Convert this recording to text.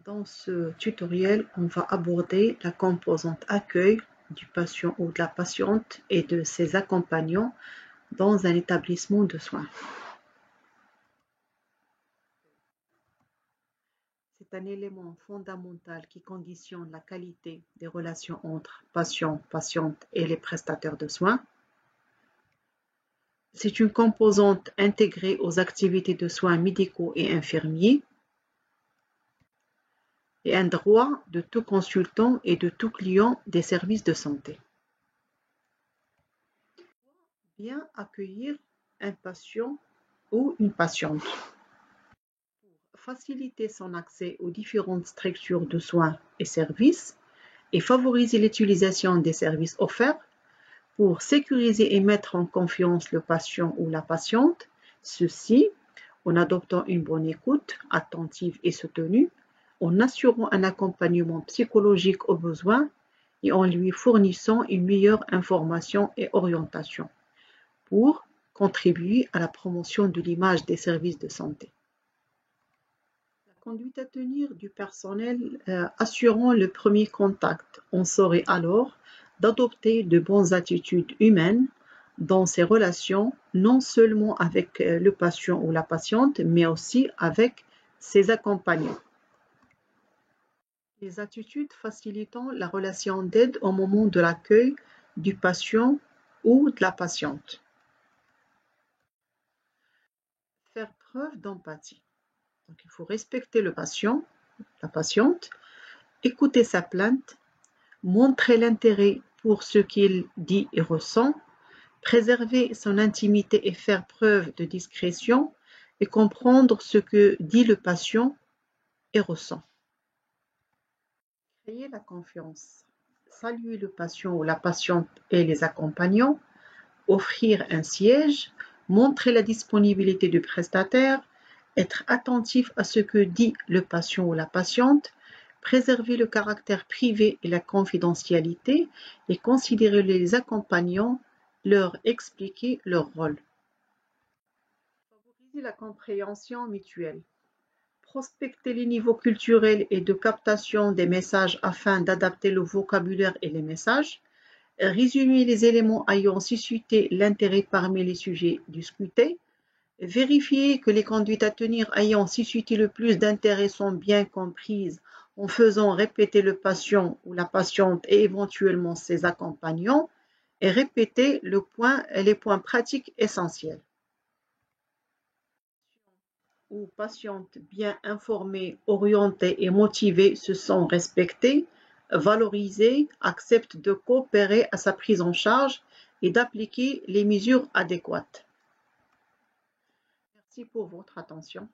Dans ce tutoriel, on va aborder la composante accueil du patient ou de la patiente et de ses accompagnants dans un établissement de soins. C'est un élément fondamental qui conditionne la qualité des relations entre patients, patientes et les prestataires de soins. C'est une composante intégrée aux activités de soins médicaux et infirmiers et un droit de tout consultant et de tout client des services de santé. Bien accueillir un patient ou une patiente. Pour faciliter son accès aux différentes structures de soins et services et favoriser l'utilisation des services offerts, pour sécuriser et mettre en confiance le patient ou la patiente, ceci en adoptant une bonne écoute attentive et soutenue, en assurant un accompagnement psychologique aux besoins et en lui fournissant une meilleure information et orientation pour contribuer à la promotion de l'image des services de santé. La conduite à tenir du personnel assurant le premier contact, on saurait alors d'adopter de bonnes attitudes humaines dans ses relations, non seulement avec le patient ou la patiente, mais aussi avec ses accompagnants. Les attitudes facilitant la relation d'aide au moment de l'accueil du patient ou de la patiente. Faire preuve d'empathie. Donc, il faut respecter le patient, la patiente, écouter sa plainte, montrer l'intérêt pour ce qu'il dit et ressent, préserver son intimité et faire preuve de discrétion et comprendre ce que dit le patient et ressent. Créer la confiance. Saluer le patient ou la patiente et les accompagnants, offrir un siège, montrer la disponibilité du prestataire, être attentif à ce que dit le patient ou la patiente, préserver le caractère privé et la confidentialité et considérer les accompagnants, leur expliquer leur rôle. Favoriser la compréhension mutuelle. Prospecter les niveaux culturels et de captation des messages afin d'adapter le vocabulaire et les messages. Résumer les éléments ayant suscité l'intérêt parmi les sujets discutés. Vérifier que les conduites à tenir ayant suscité le plus d'intérêt sont bien comprises en faisant répéter le patient ou la patiente et éventuellement ses accompagnants et répéter les points pratiques essentiels. Ou patientes bien informées, orientées et motivées se sont respectées, valorisées, acceptent de coopérer à sa prise en charge et d'appliquer les mesures adéquates. Merci pour votre attention.